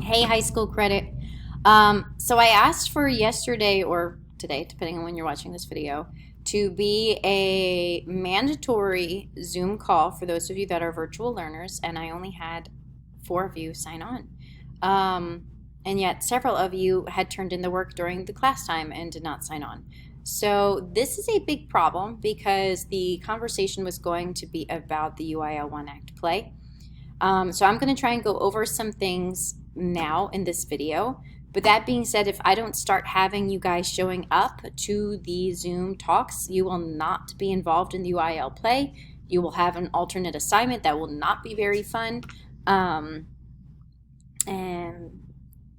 Hey, high school credit. So I asked for yesterday or today, depending on when you're watching this video, to be a mandatory Zoom call for those of you that are virtual learners, and I only had four of you sign on. Um, and yet several of you had turned in the work during the class time and did not sign on. So this is a big problem because the conversation was going to be about the UIL One Act play. So I'm going to try and go over some things now in this video. But that being said, if I don't start having you guys showing up to the Zoom talks, you will not be involved in the UIL play. You will have an alternate assignment that will not be very fun. Um, and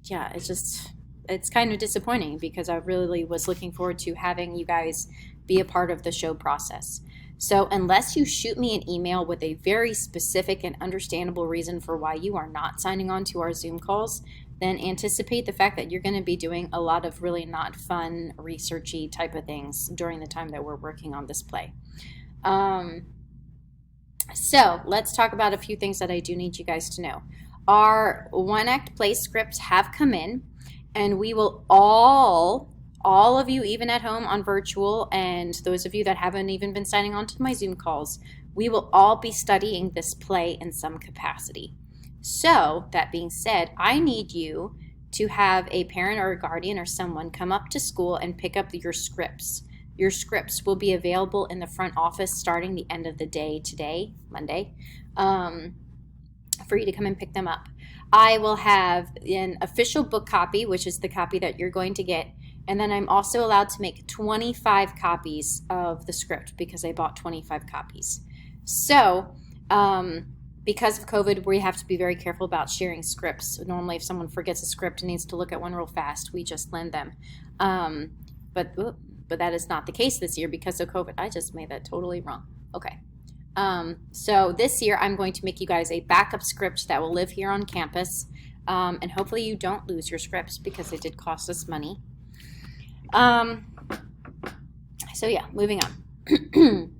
yeah, it's kind of disappointing because I really was looking forward to having you guys be a part of the show process. So unless you shoot me an email with a very specific and understandable reason for why you are not signing on to our Zoom calls, then anticipate the fact that you're going to be doing a lot of really not fun, researchy type of things during the time that we're working on this play. Um, so let's talk about a few things that I do need you guys to know. Our one act play scripts have come in, and we will all of you, even at home on virtual, and those of you that haven't even been signing on to my Zoom calls, we will all be studying this play in some capacity. So, that being said, I need you to have a parent or a guardian or someone come up to school and pick up your scripts. Your scripts will be available in the front office starting the end of the day today, Monday, for you to come and pick them up. I will have an official book copy, which is the copy that you're going to get. And then I'm also allowed to make 25 copies of the script because I bought 25 copies. So, because of COVID, we have to be very careful about sharing scripts. Normally, if someone forgets a script and needs to look at one real fast, we just lend them. But that is not the case this year because of COVID. I just made that totally wrong. Okay. So this year, I'm going to make you guys a backup script that will live here on campus. And hopefully you don't lose your scripts because it did cost us money. So yeah, moving on.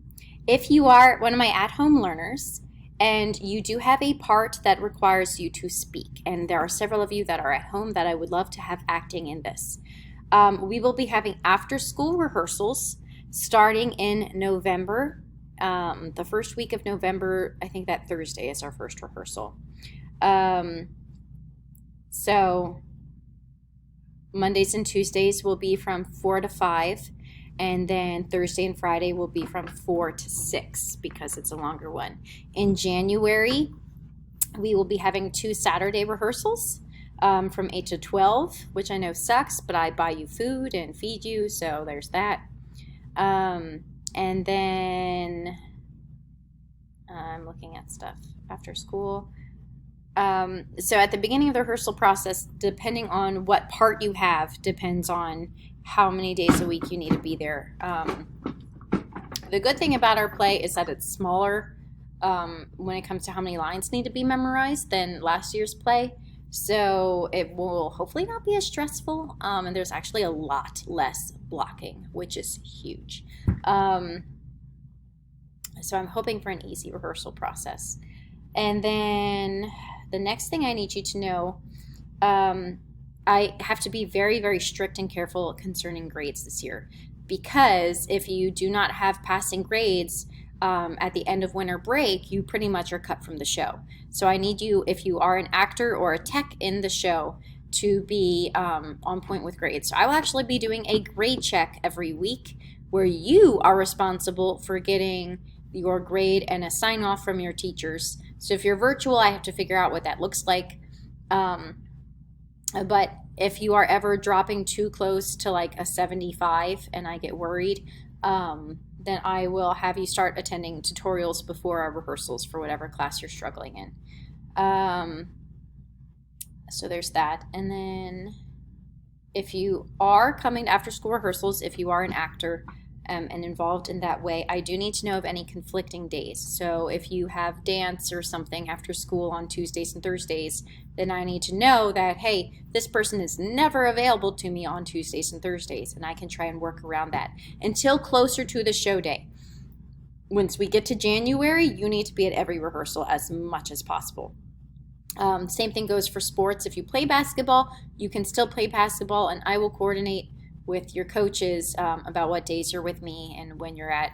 If you are one of my at-home learners and you do have a part that requires you to speak, and there are several of you that are at home that I would love to have acting in this, we will be having after-school rehearsals starting in November. The first week of November, I think that Thursday is our first rehearsal. So Mondays and Tuesdays will be from 4 to 5, and then Thursday and Friday will be from 4 to 6 because it's a longer one. In January, we will be having 2 Saturday rehearsals from 8 to 12, which I know sucks, but I buy you food and feed you, so there's that. And then I'm looking at stuff after school. So at the beginning of the rehearsal process, depending on what part you have, depends on how many days a week you need to be there. The good thing about our play is that it's smaller when it comes to how many lines need to be memorized than last year's play. So it will hopefully not be as stressful. And there's actually a lot less blocking, which is huge. So I'm hoping for an easy rehearsal process. And then the next thing I need you to know, I have to be very, very strict and careful concerning grades this year. Because if you do not have passing grades at the end of winter break, you pretty much are cut from the show. So I need you, if you are an actor or a tech in the show, to be on point with grades. So I will actually be doing a grade check every week where you are responsible for getting your grade and a sign off from your teachers. So if you're virtual, I have to figure out what that looks like. But if you are ever dropping too close to like a 75 and I get worried, then I will have you start attending tutorials before our rehearsals for whatever class you're struggling in. So there's that. And then if you are coming to after school rehearsals, if you are an actor, and involved in that way, I do need to know of any conflicting days. So if you have dance or something after school on Tuesdays and Thursdays, then I need to know that, hey, this person is never available to me on Tuesdays and Thursdays, and I can try and work around that until closer to the show day. Once we get to January, you need to be at every rehearsal as much as possible. Same thing goes for sports. If you play basketball, you can still play basketball, and I will coordinate with your coaches about what days you're with me and when you're at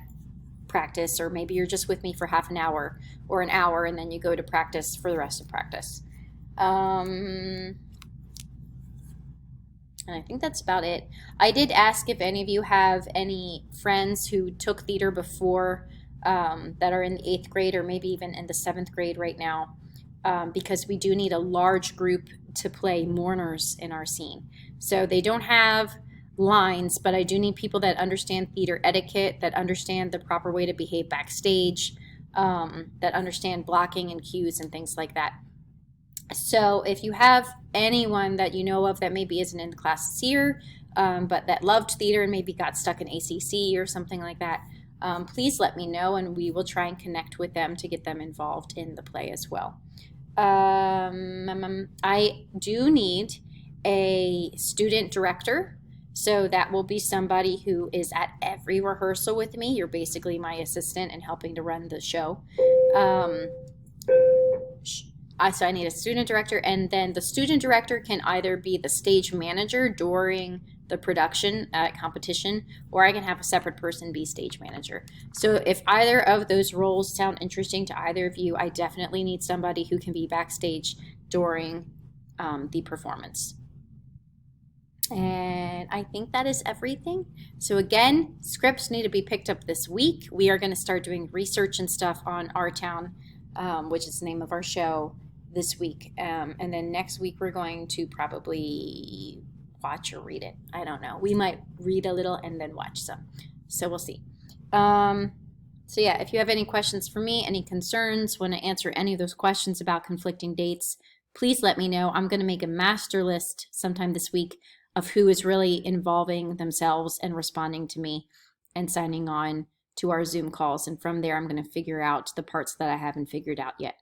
practice, or maybe you're just with me for half an hour or an hour and then you go to practice for the rest of practice. And I think that's about it. I did ask if any of you have any friends who took theater before, that are in the 8th grade or maybe even in the 7th grade right now, because we do need a large group to play mourners in our scene. So they don't have lines, but I do need people that understand theater etiquette, that understand the proper way to behave backstage, that understand blocking and cues and things like that. So if you have anyone that you know of that maybe isn't in the class this year, but that loved theater and maybe got stuck in ACC or something like that, please let me know and we will try and connect with them to get them involved in the play as well. I do need a student director. So that will be somebody who is at every rehearsal with me. You're basically my assistant and helping to run the show. So I need a student director, and then the student director can either be the stage manager during the production competition, or I can have a separate person be stage manager. So if either of those roles sound interesting to either of you, I definitely need somebody who can be backstage during the performance. And I think that is everything. So again, scripts need to be picked up this week. We are going to start doing research and stuff on Our Town, which is the name of our show, this week. And then next week we're going to probably watch or read it. I don't know. We might read a little and then watch some. So we'll see. So yeah, if you have any questions for me, any concerns, want to answer any of those questions about conflicting dates, please let me know. I'm going to make a master list sometime this week of who is really involving themselves and responding to me and signing on to our Zoom calls. And from there, I'm going to figure out the parts that I haven't figured out yet.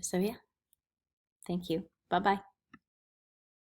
So yeah, thank you. Bye-bye.